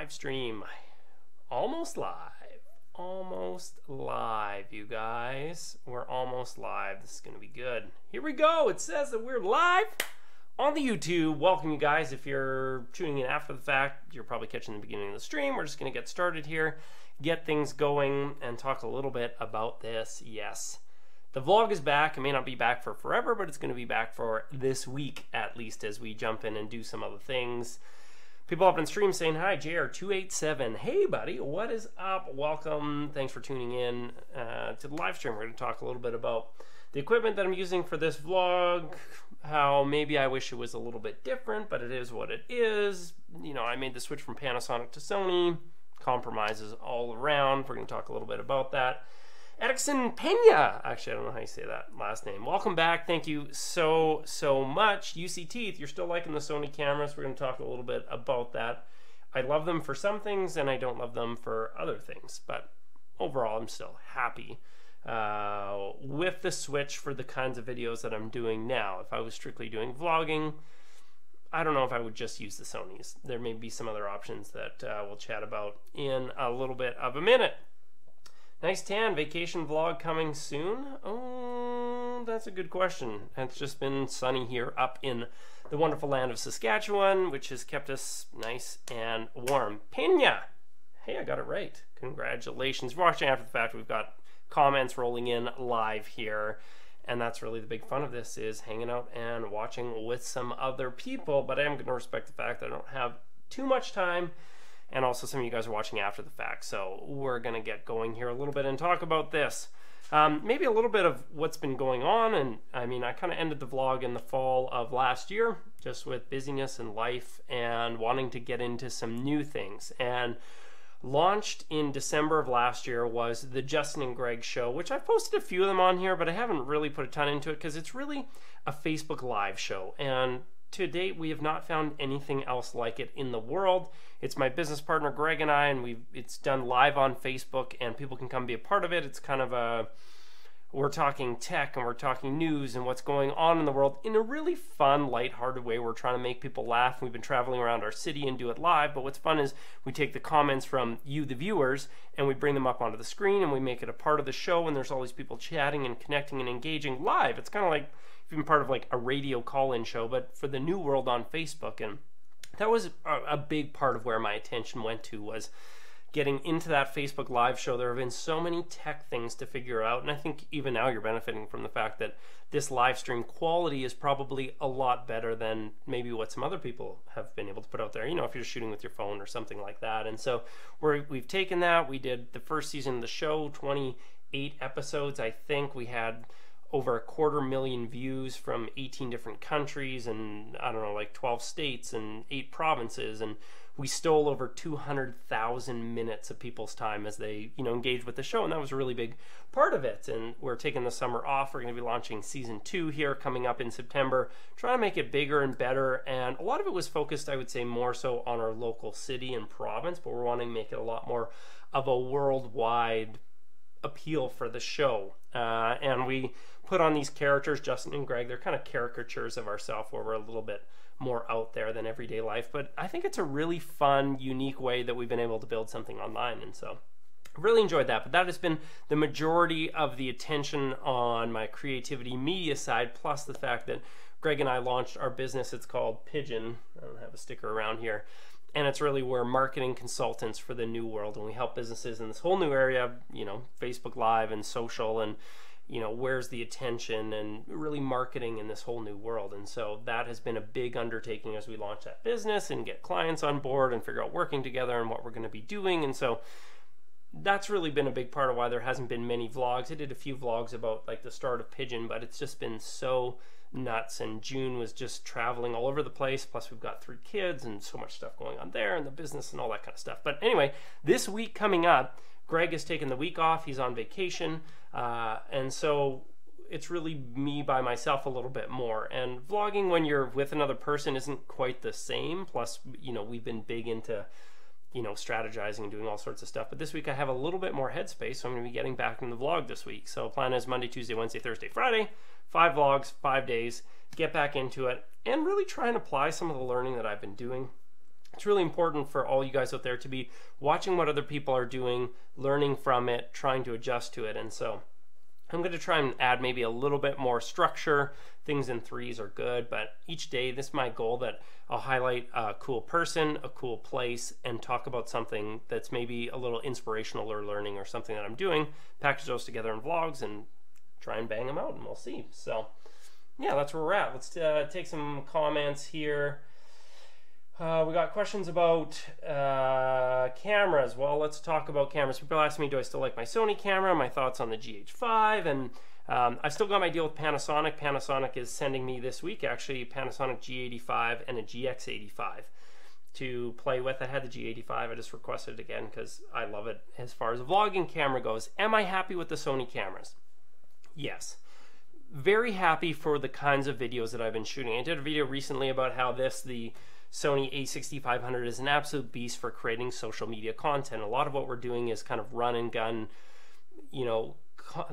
live stream. Almost live, you guys. We're almost live. This is going to be good. Here we go. It says that we're live on the YouTube. Welcome, you guys. If you're tuning in after the fact, you're probably catching the beginning of the stream. We're just going to get started here, get things going, and talk a little bit about this. Yes, the vlog is back. It may not be back for forever, but it's going to be back for this week, at least, as we jump in and do some other things. People up in stream saying, hi, JR287. Hey, buddy, what is up? Welcome. Thanks for tuning in to the live stream. We're going to talk a little bit about the equipment that I'm using for this vlog, how maybe I wish it was a little bit different, but it is what it is. You know, I made the switch from Panasonic to Sony. Compromises all around. We're going to talk a little bit about that. Edison Pena, actually I don't know how you say that last name. Welcome back. Thank you so much. UC Teeth, you're still liking the Sony cameras. We're going to talk a little bit about that. I love them for some things and I don't love them for other things, but overall I'm still happy with the switch for the kinds of videos that I'm doing now. If I was strictly doing vlogging, I don't know if I would just use the Sonys. There may be some other options that we'll chat about in a little bit of a minute. Nice tan, vacation vlog coming soon? Oh, that's a good question. It's just been sunny here up in the wonderful land of Saskatchewan, which has kept us nice and warm. Pena! Hey, I got it right. Congratulations. If you're watching after the fact, we've got comments rolling in live here. And that's really the big fun of this, is hanging out and watching with some other people. But I am going to respect the fact that I don't have too much time. And also some of you guys are watching after the fact. So we're going to get going here a little bit and talk about this. Maybe a little bit of what's been going on. And I mean, I kind of ended the vlog in the fall of last year, just with busyness and life and wanting to get into some new things. And launched in December of last year was the Justin and Greg show, which I've posted a few of them on here, but I haven't really put a ton into it because it's really a Facebook Live show. And to date, we have not found anything else like it in the world. It's my business partner Greg and I, and it's done live on Facebook, and people can come be a part of it. It's kind of we're talking tech and we're talking news and what's going on in the world in a really fun, lighthearted way. We're trying to make people laugh. We've been traveling around our city and do it live, but what's fun is we take the comments from you, the viewers, and we bring them up onto the screen and we make it a part of the show, and there's all these people chatting and connecting and engaging live. It's kind of like been part of like a radio call-in show, but for the new world on Facebook. And that was a big part of where my attention went to, was getting into that Facebook Live show. There have been so many tech things to figure out, and I think even now you're benefiting from the fact that this live stream quality is probably a lot better than maybe what some other people have been able to put out there, you know, if you're shooting with your phone or something like that. And so we've taken that. We did the first season of the show, 28 episodes. I think we had over 250,000 views from 18 different countries and, I don't know, like 12 states and 8 provinces. And we stole over 200,000 minutes of people's time as they, you know, engaged with the show. And that was a really big part of it. And we're taking the summer off. We're going to be launching season 2 here coming up in September, trying to make it bigger and better. And a lot of it was focused, I would say, more so on our local city and province, but we're wanting to make it a lot more of a worldwide appeal for the show. And we put on these characters, Justin and Greg. They're kind of caricatures of ourselves, where we're a little bit more out there than everyday life. But I think it's a really fun, unique way that we've been able to build something online. And so I really enjoyed that. But that has been the majority of the attention on my creativity media side, plus the fact that Greg and I launched our business. It's called Pigeon. I don't have a sticker around here. And it's really, we're marketing consultants for the new world, and we help businesses in this whole new area, you know, Facebook Live and social, and, you know, where's the attention, and really marketing in this whole new world. And so that has been a big undertaking as we launch that business and get clients on board and figure out working together and what we're going to be doing. And so that's really been a big part of why there hasn't been many vlogs. I did a few vlogs about like the start of Pigeon, but it's just been so nuts. And June was just traveling all over the place. Plus we've got 3 kids and so much stuff going on there and the business and all that kind of stuff. But anyway, this week coming up, Greg has taken the week off. He's on vacation. And so it's really me by myself a little bit more. And vlogging when you're with another person isn't quite the same. Plus, you know, we've been big into, you know, strategizing and doing all sorts of stuff. But this week I have a little bit more headspace, so I'm going to be getting back in the vlog this week. So plan is Monday, Tuesday, Wednesday, Thursday, Friday, 5 vlogs, 5 days, get back into it, and really try and apply some of the learning that I've been doing it's really important for all you guys out there to be watching what other people are doing, learning from it, trying to adjust to it. And so I'm going to try and add maybe a little bit more structure. Things in threes are good, but each day, this is my goal, that I'll highlight a cool person, a cool place, and talk about something that's maybe a little inspirational or learning or something that I'm doing, package those together in vlogs and try and bang them out, and we'll see. So yeah, that's where we're at. Let's take some comments here. We got questions about cameras. Well, let's talk about cameras. People ask me, do I still like my Sony camera? My thoughts on the G85, and I've still got my deal with Panasonic. Panasonic is sending me this week, actually, Panasonic G85 and a GX85 to play with. I had the G85. I just requested it again because I love it as far as a vlogging camera goes. Am I happy with the Sony cameras? Yes. Very happy for the kinds of videos that I've been shooting. I did a video recently about how the Sony a6500 is an absolute beast for creating social media content. A lot of what we're doing is kind of run and gun, you know,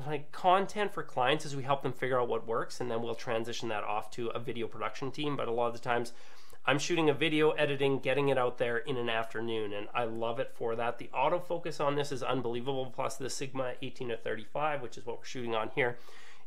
like content for clients as we help them figure out what works, and then we'll transition that off to a video production team. But a lot of the times I'm shooting a video, editing, getting it out there in an afternoon, and I love it for that. The autofocus on this is unbelievable, plus the Sigma 18-35, which is what we're shooting on here,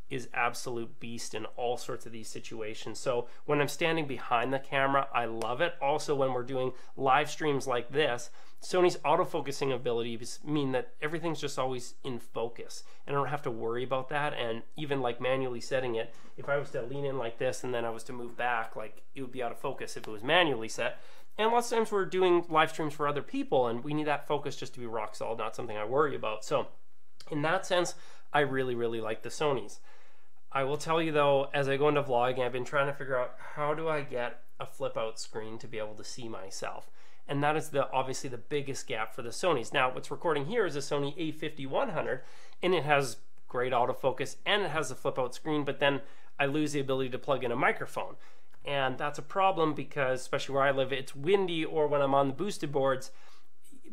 is absolute beast in all sorts of these situations. So when I'm standing behind the camera, I love it. Also, when we're doing live streams like this, Sony's autofocusing abilities mean that everything's just always in focus, and I don't have to worry about that. And even like manually setting it, if I was to lean in like this and then I was to move back, like it would be out of focus if it was manually set. And lots of times we're doing live streams for other people, and we need that focus just to be rock solid, not something I worry about. So in that sense, I really, really like the Sonys. I will tell you though, as I go into vlogging, I've been trying to figure out how do I get a flip out screen to be able to see myself. And that is obviously the biggest gap for the Sonys. Now, what's recording here is a Sony a5100, and it has great autofocus and it has a flip out screen, but then I lose the ability to plug in a microphone. And that's a problem because, especially where I live, it's windy, or when I'm on the boosted boards,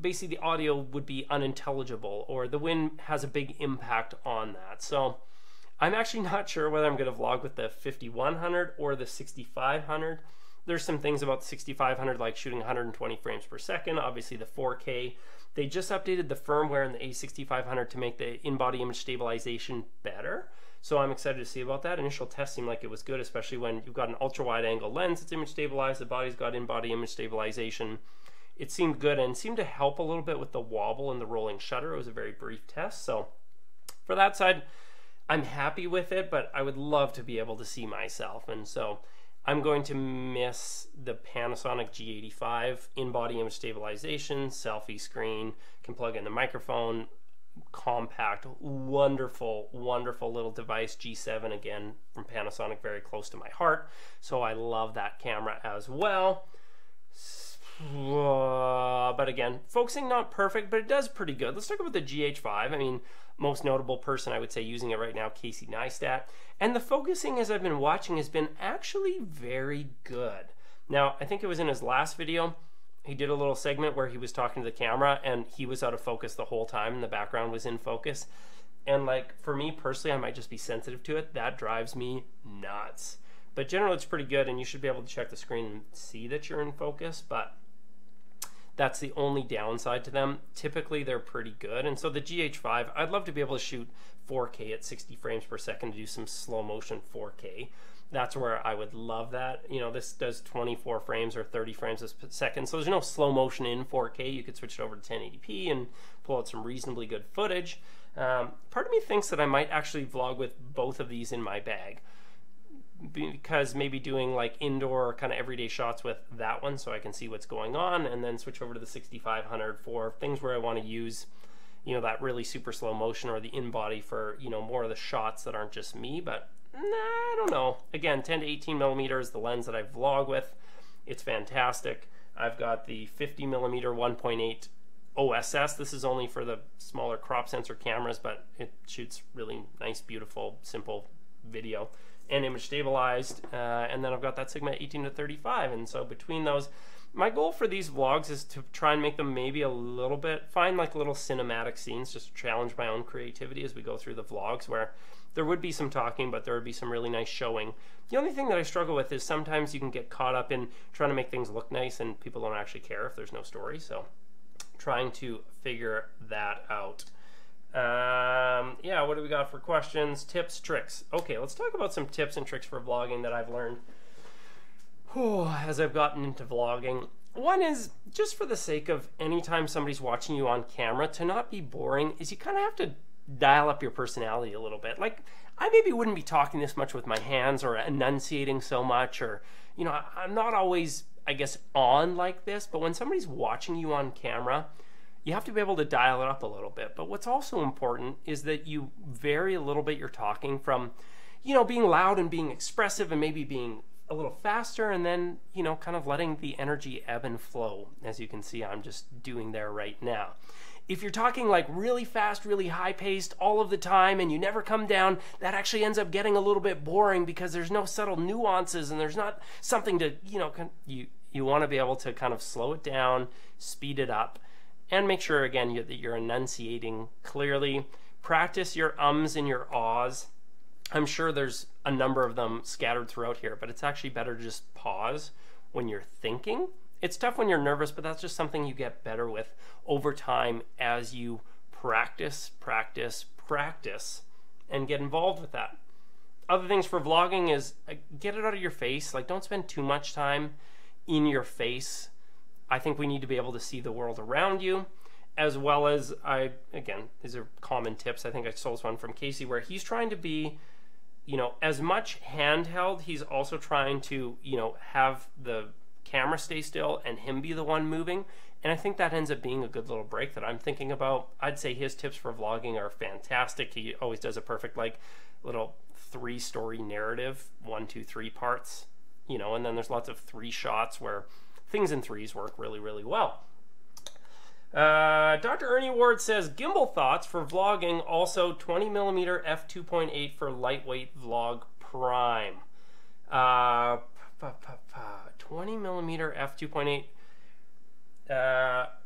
basically the audio would be unintelligible, or the wind has a big impact on that. So I'm actually not sure whether I'm going to vlog with the 5100 or the 6500. There's some things about the 6500, like shooting 120 frames per second, obviously the 4K. They just updated the firmware in the a6500 to make the in-body image stabilization better. So I'm excited to see about that. Initial test seemed like it was good, especially when you've got an ultra-wide angle lens that's image stabilized, the body's got in-body image stabilization. It seemed good and seemed to help a little bit with the wobble and the rolling shutter. It was a very brief test. So for that side, I'm happy with it, but I would love to be able to see myself. And so I'm going to miss the Panasonic G85 in-body image stabilization, selfie screen, can plug in the microphone, compact, wonderful, wonderful little device. G7 again from Panasonic, very close to my heart. So I love that camera as well. But again, focusing not perfect, but it does pretty good. Let's talk about the G85. I mean, most notable person I would say using it right now, Casey Neistat. And the focusing, as I've been watching, has been actually very good. Now, I think it was in his last video, he did a little segment where he was talking to the camera and he was out of focus the whole time and the background was in focus. And like, for me personally, I might just be sensitive to it. That drives me nuts. But generally it's pretty good, and you should be able to check the screen and see that you're in focus, but that's the only downside to them. Typically they're pretty good. And so the G85, I'd love to be able to shoot 4K at 60 frames per second to do some slow motion 4K. That's where I would love that. You know, this does 24 frames or 30 frames a second, so there's no slow motion in 4K. You could switch it over to 1080p and pull out some reasonably good footage. Part of me thinks that I might actually vlog with both of these in my bag, because maybe doing like indoor kind of everyday shots with that one so I can see what's going on, and then switch over to the 6500 for things where I want to use, you know, that really super slow motion or the in-body for, you know, more of the shots that aren't just me. But I don't know. Again, 10 to 18 millimeter is the lens that I vlog with. It's fantastic. I've got the 50 millimeter 1.8 OSS. This is only for the smaller crop sensor cameras, but it shoots really nice, beautiful, simple video and image stabilized. And then I've got that Sigma 18-35. And so between those, my goal for these vlogs is to try and make them maybe a little bit, find like little cinematic scenes, just to challenge my own creativity as we go through the vlogs, where there would be some talking, but there would be some really nice showing. The only thing that I struggle with is sometimes you can get caught up in trying to make things look nice and people don't actually care if there's no story. So trying to figure that out. Yeah, what do we got for questions? Tips, tricks. Okay, let's talk about some tips and tricks for vlogging that I've learned as I've gotten into vlogging. One is, just for the sake of anytime somebody's watching you on camera, to not be boring, is you kind of have to dial up your personality a little bit. Like, I maybe wouldn't be talking this much with my hands or enunciating so much, or, you know, I'm not always, I guess, on like this, but when somebody's watching you on camera, you have to be able to dial it up a little bit. But what's also important is that you vary a little bit your talking from, you know, being loud and being expressive and maybe being a little faster, and then, you know, kind of letting the energy ebb and flow, as you can see I'm just doing there right now. If you're talking like really fast, really high-paced all of the time and you never come down, that actually ends up getting a little bit boring because there's no subtle nuances and there's not something to, you know, you want to be able to kind of slow it down, speed it up, and make sure, again, that you're enunciating clearly. Practice your ums and your ahs. I'm sure there's a number of them scattered throughout here, but it's actually better to just pause when you're thinking. It's tough when you're nervous, but that's just something you get better with over time as you practice, and get involved with that. Other things for vlogging is get it out of your face. Like, don't spend too much time in your face. I think we need to be able to see the world around you, as well as, again, these are common tips. I think I stole one from Casey, where he's trying to be, you know, as much handheld, he's also trying to, you know, have the camera stay still and him be the one moving. And I think that ends up being a good little break that I'm thinking about. I'd say his tips for vlogging are fantastic. He always does a perfect, like, little 3-story narrative, 1, 2, 3 parts, you know, and then there's lots of 3 shots where things in 3s work really, really well. Dr. Ernie Ward says, gimbal thoughts for vlogging, also 20mm f2.8 for lightweight vlog prime. 20mm f2.8.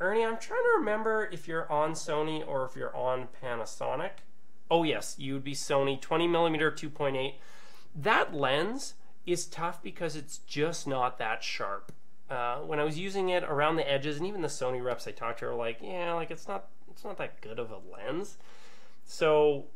Ernie, I'm trying to remember if you're on Sony or if you're on Panasonic. Oh yes, you would be Sony, 20mm 2.8. That lens is tough because it's just not that sharp. When I was using it around the edges, and even the Sony reps I talked to are like, yeah, like it's not that good of a lens. So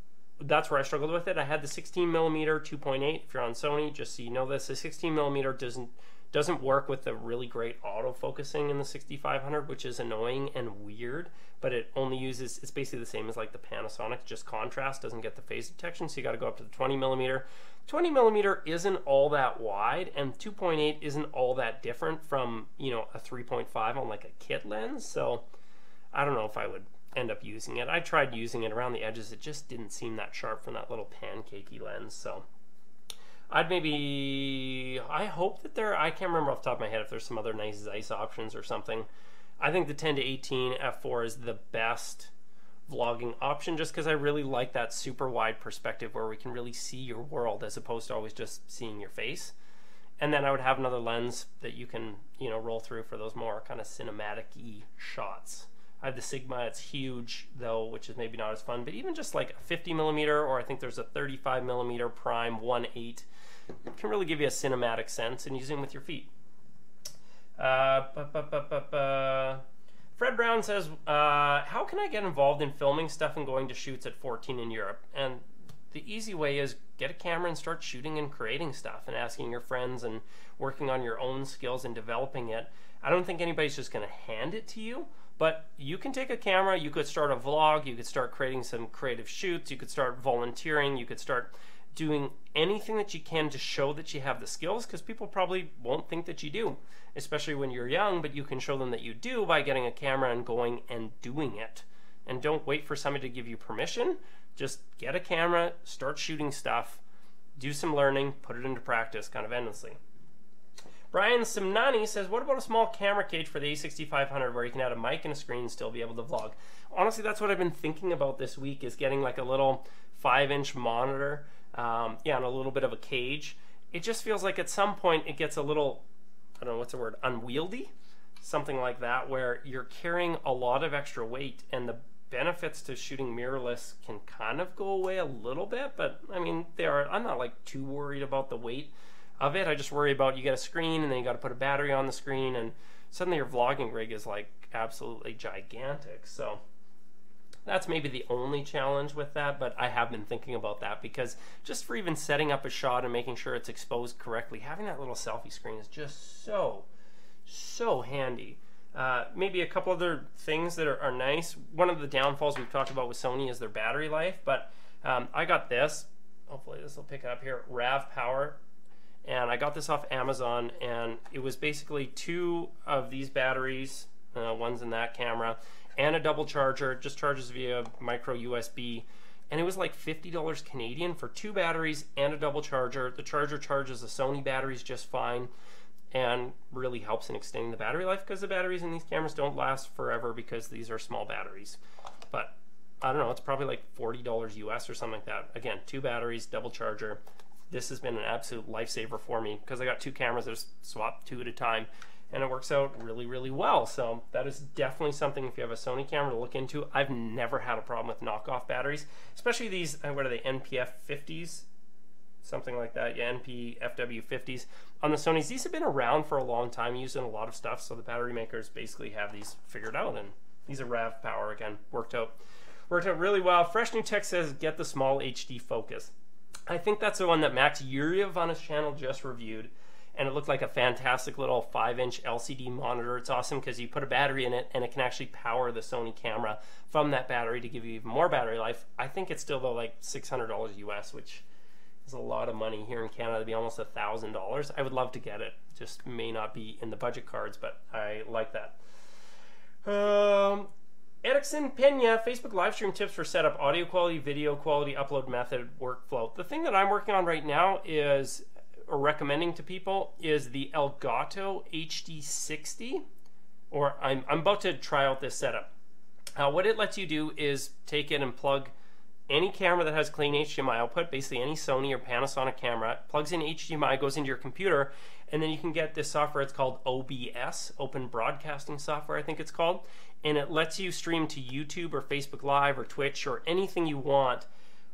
that's where I struggled with it. I had the 16mm 2.8. If you're on Sony, just so you know this, the 16mm doesn't work with the really great autofocusing in the 6500, which is annoying and weird, but it only uses, it's basically the same as like the Panasonic, just contrast, doesn't get the phase detection, so you got to go up to the 20mm. 20mm isn't all that wide, and 2.8 isn't all that different from, you know, a 3.5 on like a kit lens, so I don't know if I would end up using it. I tried using it around the edges, it just didn't seem that sharp from that little pancakey lens, so I'd maybe, I hope that I can't remember off the top of my head if there's some other nice Zeiss options or something. I think the 10-18 f4 is the best vlogging option, just because I really like that super wide perspective where we can really see your world as opposed to always just seeing your face. And then I would have another lens that you can, you know, roll through for those more kind of cinematic-y shots. I have the Sigma, it's huge though, which is maybe not as fun, but even just like a 50mm, or I think there's a 35mm prime 1.8, can really give you a cinematic sense, and using with your feet. Fred Brown says, how can I get involved in filming stuff and going to shoots at 14 in Europe? And the easy way is get a camera and start shooting and creating stuff and asking your friends and working on your own skills and developing it. I don't think anybody's just going to hand it to you, but you can take a camera, you could start a vlog, you could start creating some creative shoots, you could start volunteering, you could start doing anything that you can to show that you have the skills, because people probably won't think that you do, especially when you're young, but you can show them that you do by getting a camera and going and doing it. And don't wait for somebody to give you permission. Just get a camera, start shooting stuff, do some learning, put it into practice kind of endlessly. Brian Simnani says, what about a small camera cage for the A6500 where you can add a mic and a screen and still be able to vlog? Honestly, that's what I've been thinking about this week, is getting like a little 5-inch monitor, and a little bit of a cage. It just feels like at some point it gets a little, I don't know, what's the word, unwieldy? Something like that, where you're carrying a lot of extra weight, and benefits to shooting mirrorless can kind of go away a little bit, but I mean, I'm not like too worried about the weight of it. I just worry about you get a screen and then you got to put a battery on the screen, and suddenly your vlogging rig is like absolutely gigantic. So that's maybe the only challenge with that, but I have been thinking about that, because just for even setting up a shot and making sure it's exposed correctly, having that little selfie screen is just so handy. Maybe a couple other things that are nice. One of the downfalls we've talked about with Sony is their battery life, but I got this, hopefully this will pick it up here, RAV Power, and I got this off Amazon, and it was basically 2 of these batteries, one's in that camera, and a double charger. It just charges via micro USB, and it was like $50 Canadian for 2 batteries and a double charger. The charger charges the Sony batteries just fine and really helps in extending the battery life, because the batteries in these cameras don't last forever because these are small batteries. But I don't know, it's probably like $40 US or something like that. Again, 2 batteries, double charger. This has been an absolute lifesaver for me, because I got 2 cameras that swap 2 at a time, and it works out really well. So that is definitely something, if you have a Sony camera, to look into. I've never had a problem with knockoff batteries, especially these, what are they, NPF 50s? Something like that, yeah, NPFW 50s. On the Sonys, these have been around for a long time, used in a lot of stuff, so the battery makers basically have these figured out, and these are RAV Power, again, worked out really well. Fresh New Tech says, get the small HD focus. I think that's the one that Max Yuriev on his channel just reviewed, and it looked like a fantastic little 5-inch LCD monitor. It's awesome because you put a battery in it and it can actually power the Sony camera from that battery to give you even more battery life. I think it's still though like $600 US, which is a lot of money here in Canada. It'd be almost $1,000. I would love to get it. Just may not be in the budget cards, but I like that. Erickson Pena, Facebook live stream tips for setup, audio quality, video quality, upload method, workflow. The thing that I'm working on right now is, or recommending to people, is the Elgato HD60, or I'm about to try out this setup. What it lets you do is take it and plug any camera that has clean HDMI output, basically any Sony or Panasonic camera, plugs in HDMI, goes into your computer, and then you can get this software. It's called OBS, Open Broadcasting Software, I think it's called, and it lets you stream to YouTube or Facebook Live or Twitch or anything you want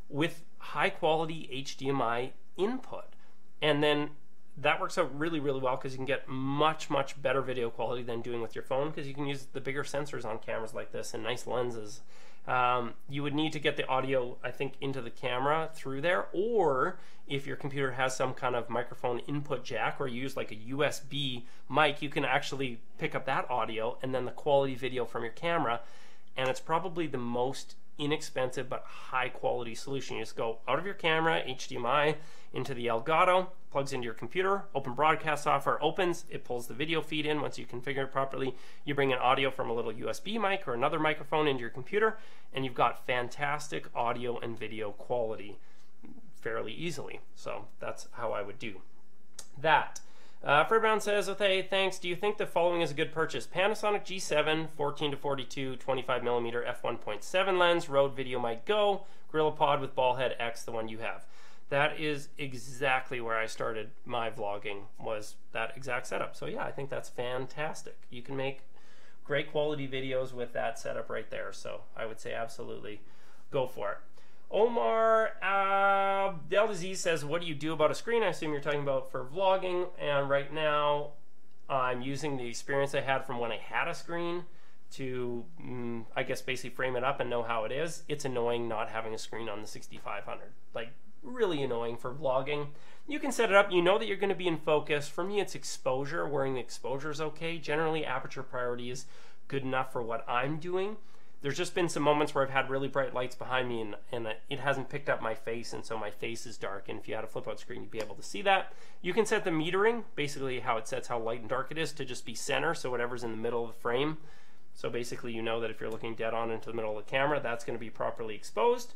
with high quality HDMI input. And then that works out really well, because you can get much better video quality than doing with your phone, because you can use the bigger sensors on cameras like this and nice lenses. You would need to get the audio, I think, into the camera through there, or if your computer has some kind of microphone input jack, or you use like a USB mic, you can actually pick up that audio and then the quality video from your camera, and it's probably the most inexpensive but high quality solution. You just go out of your camera, HDMI into the Elgato, plugs into your computer, Open Broadcast Software opens, it pulls the video feed in. Once you configure it properly, you bring in audio from a little USB mic or another microphone into your computer, and you've got fantastic audio and video quality fairly easily. So that's how I would do that. Fred Brown says, okay, thanks. Do you think the following is a good purchase? Panasonic G7, 14-42, 25mm f1.7 lens, Rode VideoMic Go, GorillaPod with ball head X, the one you have. That is exactly where I started my vlogging, was that exact setup. So yeah, I think that's fantastic. You can make great quality videos with that setup right there. So I would say absolutely go for it. Omar Abdelaziz says, what do you do about a screen? I assume you're talking about for vlogging. And right now I'm using the experience I had from when I had a screen to, I guess, basically frame it up and know how it is. It's annoying not having a screen on the 6500. Like, really annoying for vlogging. You can set it up. You know that you're going to be in focus. For me, it's exposure. Wearing the exposure is okay. Generally, aperture priority is good enough for what I'm doing. There's just been some moments where I've had really bright lights behind me and it hasn't picked up my face, and so my face is dark. And if you had a flip out screen, you'd be able to see that. You can set the metering, basically how it sets how light and dark it is, to just be center, so whatever's in the middle of the frame. So basically you know that if you're looking dead on into the middle of the camera, that's going to be properly exposed.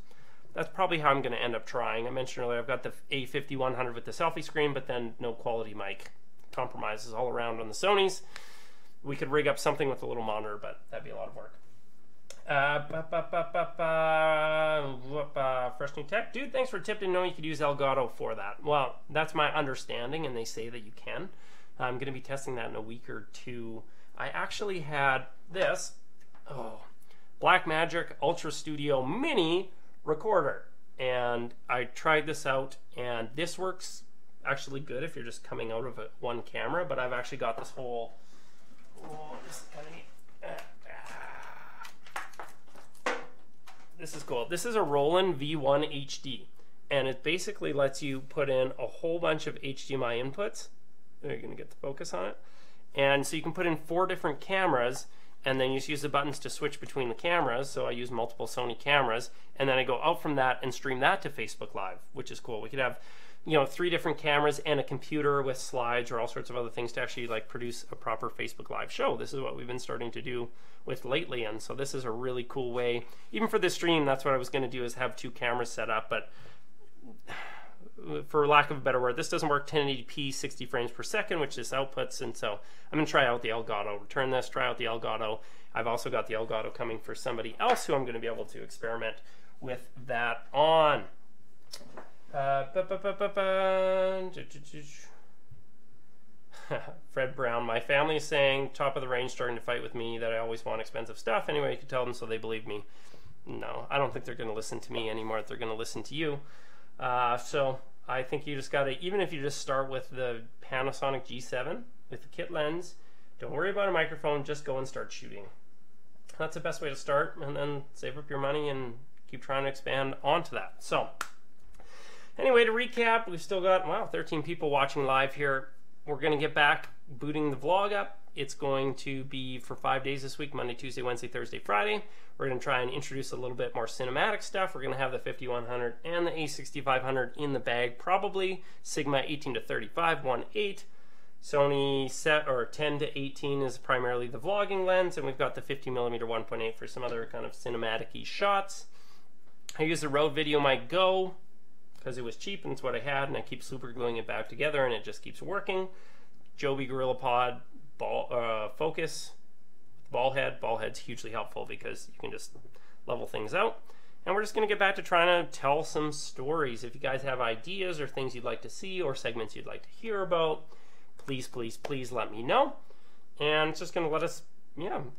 That's probably how I'm going to end up trying. I mentioned earlier I've got the A5100 with the selfie screen, but then no quality mic. Compromises all around on the Sonys. We could rig up something with a little monitor, but that'd be a lot of work. Fresh New Tech. Dude, thanks for tipping. Know you could use Elgato for that. Well, that's my understanding, and they say that you can. I'm going to be testing that in a week or two. I actually had this. Oh, Blackmagic Ultra Studio Mini recorder. And I tried this out, and this works actually good if you're just coming out of one camera, but I've actually got this whole, this is kind of neat. This is cool. This is a Roland V1 HD, and it basically lets you put in a whole bunch of HDMI inputs. You're going to get the focus on it. And so you can put in 4 different cameras, and then you just use the buttons to switch between the cameras. So I use multiple Sony cameras, and then I go out from that and stream that to Facebook Live, which is cool. We could have, you know, 3 different cameras and a computer with slides or all sorts of other things to actually like produce a proper Facebook Live show. This is what we've been starting to do with lately, and so this is a really cool way. Even for this stream, that's what I was going to do, is have 2 cameras set up, but for lack of a better word, this doesn't work 1080p 60 frames per second, which is outputs, and so I'm going to try out the Elgato. Return this, try out the Elgato. I've also got the Elgato coming for somebody else who I'm going to be able to experiment with that on. Fred Brown, my family is saying top of the range, starting to fight with me that I always want expensive stuff. Anyway, you can tell them so they believe me. No, I don't think they're going to listen to me anymore. They're going to listen to you. So I think you just got to, even if you just start with the Panasonic G7 with the kit lens, don't worry about a microphone, just go and start shooting. That's the best way to start, and then save up your money and keep trying to expand onto that. So anyway, to recap, we've still got, wow, 13 people watching live here. We're going to get back booting the vlog up. It's going to be for 5 days this week, Monday, Tuesday, Wednesday, Thursday, Friday. We're going to try and introduce a little bit more cinematic stuff. We're going to have the 5100 and the A6500 in the bag, probably Sigma 18 to 35, 1.8. Sony set or 10 to 18 is primarily the vlogging lens, and we've got the 50mm 1.8 for some other kind of cinematic-y shots. I use the Rode VideoMic Go because it was cheap and it's what I had, and I keep super gluing it back together and it just keeps working. Joby GorillaPod focus ball head. Ball head's hugely helpful because you can just level things out. And we're just going to get back to trying to tell some stories. If you guys have ideas or things you'd like to see or segments you'd like to hear about, please, please, please let me know. And it's just going to let us,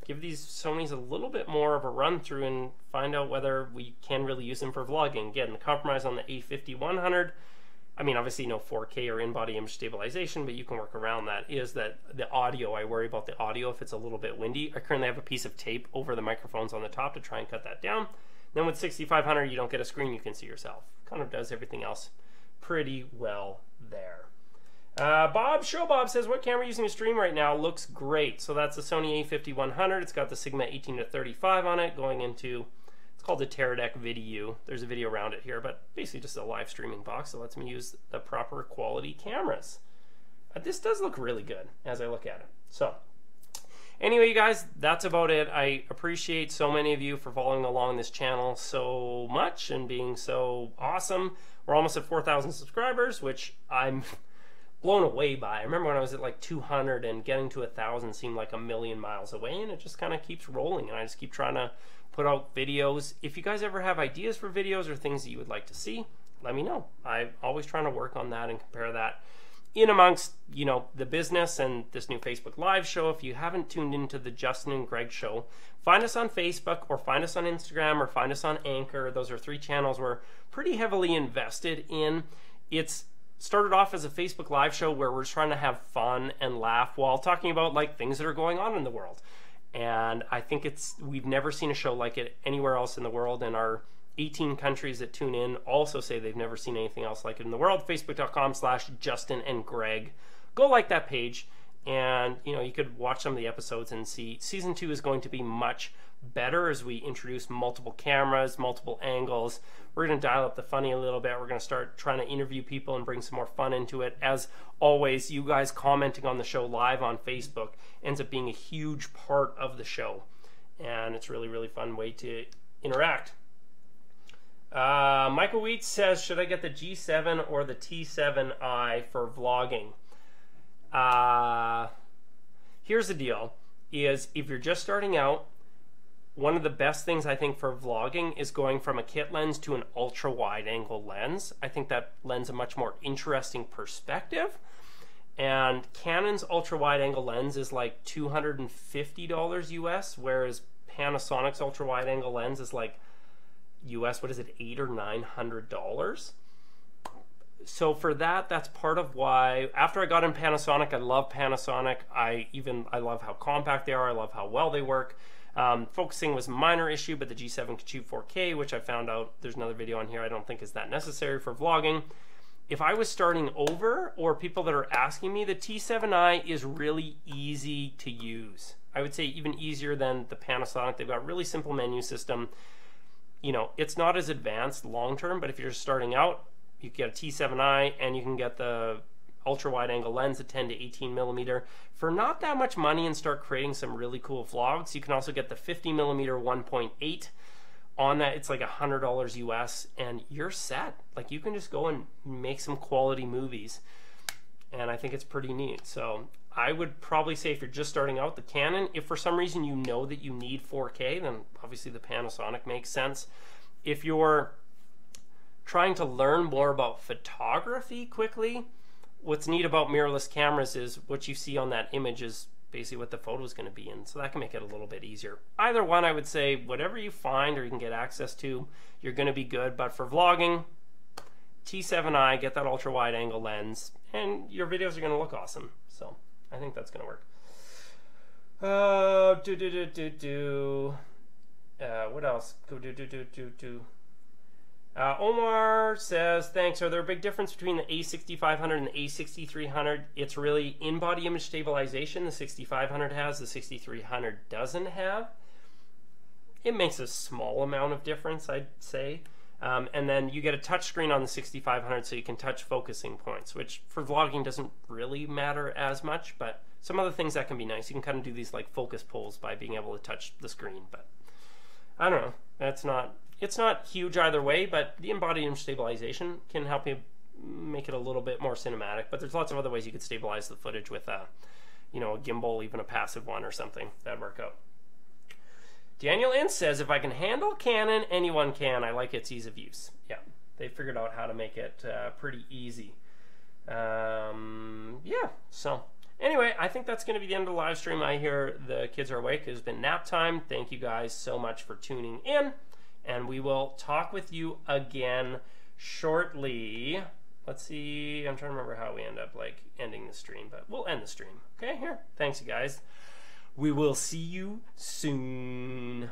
give these Sonys a little bit more of a run through and find out whether we can really use them for vlogging. Again, the compromise on the A5100, I mean, obviously no 4K or in-body image stabilization, but you can work around that, is that the audio, I worry about the audio if it's a little bit windy. I currently have a piece of tape over the microphones on the top to try and cut that down. Then with 6500, you don't get a screen you can see yourself. Kind of does everything else pretty well there. Bob says, what camera are you using to stream right now? Looks great. So that's the Sony A5100. It's got the Sigma 18 to 35 on it, going into, it's called the Teradek VidiU. There's a video around it here, but basically just a live streaming box that lets me use the proper quality cameras. This does look really good as I look at it. So anyway, you guys, that's about it. I appreciate so many of you for following along this channel so much and being so awesome. We're almost at 4,000 subscribers, which I'm blown away by. I remember when I was at like 200 and getting to 1,000 seemed like a million miles away, and it just kind of keeps rolling, and I just keep trying to put out videos. If you guys ever have ideas for videos or things that you would like to see, let me know. I'm always trying to work on that and compare that in amongst, the business and this new Facebook Live show. If you haven't tuned into the Justin and Greg show, find us on Facebook or find us on Instagram or find us on Anchor. Those are 3 channels we're pretty heavily invested in. It's started off as a Facebook Live show where we're just trying to have fun and laugh while talking about like things that are going on in the world. And I think we've never seen a show like it anywhere else in the world, and our 18 countries that tune in also say they've never seen anything else like it in the world. Facebook.com/Justin and Greg. Go like that page, and you could watch some of the episodes and see. Season 2 is going to be much better as we introduce multiple cameras, multiple angles. We're going to dial up the funny a little bit. We're going to start trying to interview people and bring some more fun into it. As always, you guys commenting on the show live on Facebook ends up being a huge part of the show, and it's really, really fun way to interact. Michael Wheat says, should I get the G7 or the T7i for vlogging? Here's the deal, is if you're just starting out, one of the best things I think for vlogging is going from a kit lens to an ultra wide angle lens. I think that lends a much more interesting perspective. And Canon's ultra wide angle lens is like $250 US, whereas Panasonic's ultra wide angle lens is like US, what is it, $800 or $900. So for that, that's part of why after I got in Panasonic, I love Panasonic. I love how compact they are. I love how well they work. Focusing was a minor issue, but the G7 can shoot 4K, which I found out, there's another video on here, I don't think is that necessary for vlogging. If I was starting over, or people that are asking me, the T7i is really easy to use. I would say even easier than the Panasonic. They've got a really simple menu system. You know, it's not as advanced long term, but if you're starting out, you can get a T7i and you can get the ultra wide angle lens at 10 to 18 millimeter for not that much money and start creating some really cool vlogs. You can also get the 50 millimeter 1.8 on that. It's like $100 US and you're set. Like you can just go and make some quality movies, and I think it's pretty neat. So I would probably say if you're just starting out, the Canon. If for some reason you know that you need 4K, then obviously the Panasonic makes sense. If you're trying to learn more about photography quickly, what's neat about mirrorless cameras is what you see on that image is basically what the photo is going to be in, so that can make it a little bit easier. Either one, I would say whatever you find or you can get access to, you're going to be good. But for vlogging, T7i, get that ultra wide angle lens, and your videos are going to look awesome. So I think that's going to work. What else? Omar says, thanks. Are there a big difference between the A6500 and the A6300? It's really in-body image stabilization the 6500 has, the 6300 doesn't have. It makes a small amount of difference, I'd say. And then you get a touch screen on the 6500 so you can touch focusing points, which for vlogging doesn't really matter as much, but some other things that can be nice. You can kind of do these like focus pulls by being able to touch the screen, but I don't know. It's not huge either way, but the in-body image stabilization can help you make it a little bit more cinematic. But there's lots of other ways you could stabilize the footage with a gimbal, even a passive one or something. That'd work out. Daniel Ince says, if I can handle Canon, anyone can. I like its ease of use. Yeah, they figured out how to make it pretty easy. Yeah, so anyway, I think that's going to be the end of the live stream. I hear the kids are awake. It's been nap time. Thank you guys so much for tuning in. And we will talk with you again shortly. Let's see. I'm trying to remember how we end up like ending the stream, but we'll end the stream. Okay, here. Thanks, you guys. We will see you soon.